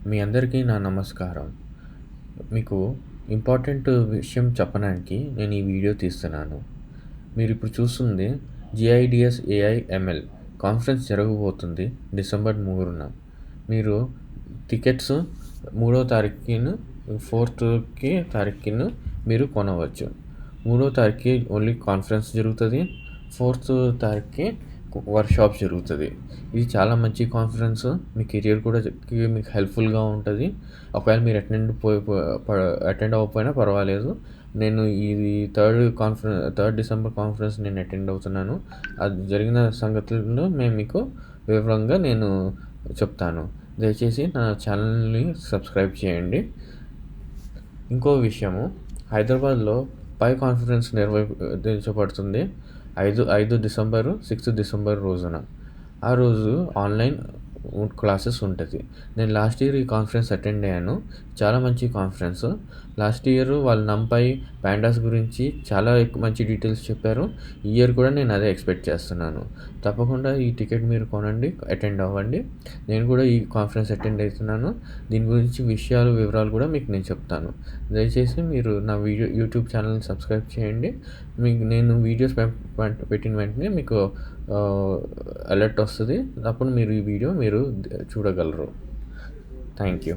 మీ అందరికీ నా నమస్కారం. మీకు ఇంపార్టెంట్ విషయం చెప్పడానికి నేను ఈ వీడియో తీస్తున్నాను. మీరిప్పుడు చూస్తుంది జిఐడిఎస్ ఏఐ ఎంఎల్ కాన్ఫరెన్స్ జరగబోతుంది డిసెంబర్ 3న. మీరు టికెట్స్ 3వ తారీఖున 4th తారీఖున మీరు కొనవచ్చు. 3వ తారీఖుకి ఓన్లీ కాన్ఫరెన్స్ జరుగుతుంది. 4th తారీఖుకి వర్క్షాప్ జరుగుతుంది. ఇది చాలా మంచి కాన్ఫరెన్స్. మీ కెరియర్ కూడా మీకు హెల్ప్ఫుల్గా ఉంటుంది. ఒకవేళ మీరు అటెండ్ అవ్వకపోయినా పర్వాలేదు. నేను ఇది 3rd డిసెంబర్ కాన్ఫరెన్స్ నేను అటెండ్ అవుతున్నాను. అది జరిగిన సంగతులను మీకు వివరంగా నేను చెప్తాను. దయచేసి నా ఛానల్ని సబ్స్క్రైబ్ చేయండి. ఇంకో విషయము, హైదరాబాద్లో పై కాన్ఫరెన్స్ నిర్వహించబడుతుంది 5 డిసెంబరు 6 డిసెంబర్ రోజున. ఆ రోజు ఆన్లైన్ క్లాసెస్ ఉంటుంది. నేను లాస్ట్ ఇయర్ ఈ కాన్ఫరెన్స్ అటెండ్ అయ్యాను. చాలా మంచి కాన్ఫరెన్స్. లాస్ట్ ఇయర్ వాళ్ళు నంపై ప్యాండాస్ గురించి చాలా మంచి డీటెయిల్స్ చెప్పారు. ఈ ఇయర్ కూడా నేను అదే ఎక్స్పెక్ట్ చేస్తున్నాను. తప్పకుండా ఈ టికెట్ మీరు కొనండి, అటెండ్ అవ్వండి. నేను కూడా ఈ కాన్ఫరెన్స్ అటెండ్ అవుతున్నాను. దీని గురించి వివరాలు కూడా మీకు నేను చెప్తాను. దయచేసి మీరు నా యూట్యూబ్ ఛానల్ని సబ్స్క్రైబ్ చేయండి. నేను వీడియోస్ పెట్టిన వెంటనే మీకు అలర్ట్ వస్తుంది. అప్పుడు మీరు ఈ వీడియో చూడగలరు. Thank you.